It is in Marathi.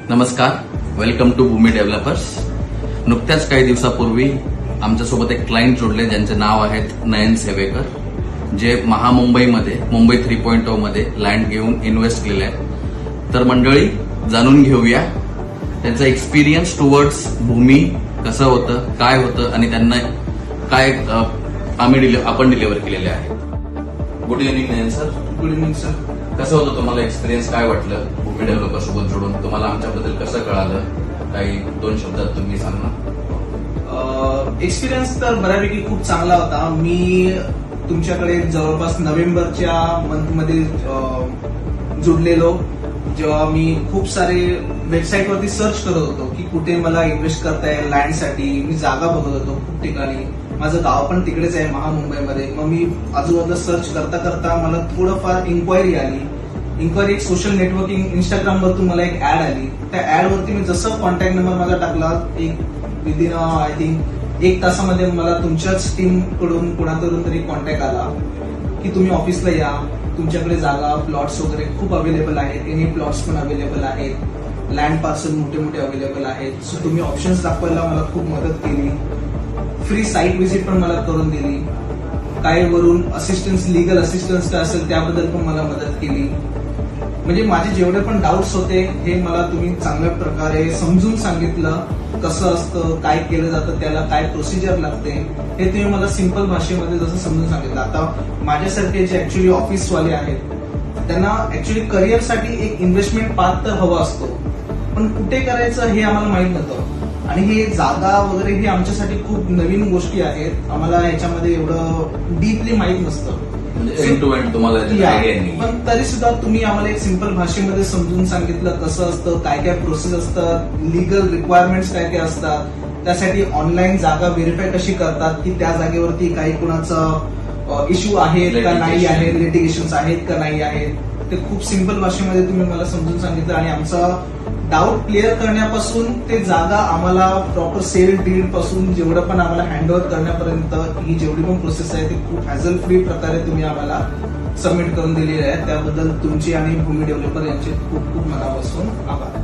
नमस्कार, वेलकम टू भूमी डेव्हलपर्स. नुकत्याच काही दिवसापूर्वी आमच्यासोबत एक क्लायंट जोडले ज्यांचे नाव आहेत नयन सेवेकर, जे महामुंबईमध्ये मुंबई 3.0 मध्ये लँड घेऊन इन्व्हेस्ट केलेले आहेत. तर मंडळी, जाणून घेऊया त्यांचा एक्सपिरियन्स टुवर्ड्स भूमी कसं होतं, काय होतं आणि त्यांना काय आपण डिलिव्हर केलेले आहे. गुड इव्हनिंग नयन सर. Good evening sir. कसं होतं तुम्हाला एक्सपिरियन्स, काय वाटलं भूमी डेव्हलपर सोबत जोडून, तुम्हाला आमच्याबद्दल कसं कळालं, काही 2 शब्दात तुम्ही सांगा. एक्सपिरियन्स तर बऱ्यापैकी खूप चांगला होता. मी तुमच्याकडे जवळपास नोव्हेंबरच्या मंथमध्ये जुडलेलो, जेव्हा मी खूप सारे वेबसाईटवरती सर्च करत होतो की कुठे मला इन्व्हेस्ट करता येईल लँडसाठी. मी जागा बघत होतो खूप ठिकाणी. माझं गाव पण तिकडेच आहे महामुंबईमध्ये. मग मी आजूबाजूला सर्च करता करता मला थोडंफार इन्क्वायरी आली. इन्क्वायरी एक सोशल नेटवर्किंग इंस्टाग्रामवरतून मला एक ऍड आली. त्या ऍडवरती मी जसं कॉन्टॅक्ट नंबर माझा टाकला, एक विदिन आय थिंक 1 तासामध्ये मला तुमच्याच टीम कडून कोणाकडून तरी कॉन्टॅक्ट आला की तुम्ही ऑफिसला या, तुमच्याकडे जागा प्लॉट्स वगैरे खूप अवेलेबल आहेत, एनी प्लॉट्स पण अवेलेबल आहेत, लँड पार्सल मोठे मोठे अवेलेबल आहेत. सो तुम्ही ऑप्शन्स दाखवायला मला खूप मदत केली. फ्री साईट व्हिजिट पण मला करून दिली. काय वरून असिस्टन्स, लिगल असिस्टन्स काय असेल त्याबद्दल पण मला मदत केली. म्हणजे माझे जेवढे पण डाऊट्स होते हे मला तुम्ही चांगल्या प्रकारे समजून सांगितलं. कसं असतं, काय केलं जातं, त्याला काय प्रोसिजर लागते, हे तुम्ही मला सिंपल भाषेमध्ये जसं समजून सांगितलं. आता माझ्यासारखे जे ऍक्च्युली ऑफिसवाले आहेत त्यांना ऍक्च्युली करिअरसाठी एक इन्व्हेस्टमेंट पाथ तर हवा असतो, पण कुठे करायचं हे आम्हाला माहित नव्हतं. आणि हे जागा वगैरे हे आमच्यासाठी खूप नवीन गोष्टी आहेत. आम्हाला ह्याच्यामध्ये एवढं डीपली माहित नसतं. एंड टू एंड तुम्हाला आयडिया नाही. पण तरी सुद्धा तुम्ही आम्हाला एक सिंपल भाषेमध्ये समजून सांगितलं कसं असतं, काय काय प्रोसेस असतात, लिगल रिक्वायरमेंट्स काय काय असतात, त्यासाठी ऑनलाईन जागा व्हेरीफाय कशी करतात, की त्या जागेवरती काही कुणाचा इश्यू आहेत का नाही आहे, लिटिगेशन आहेत का नाही आहेत, ते खूप सिंपल भाषेमध्ये तुम्ही मला समजून सांगितलं. आणि आमचा डाऊट क्लिअर करण्यापासून ते जागा आम्हाला प्रॉपर सेल डीड पासून जेवढं पण आम्हाला हँडओव्हर करण्यापर्यंत ही जेवढी पण प्रोसेस आहे ती खूप हॅझल फ्री प्रकारे तुम्ही आम्हाला सबमिट करून दिलेली आहे. त्याबद्दल तुमची आणि भूमी डेव्हलपर यांचे खूप खूप मनापासून आभार.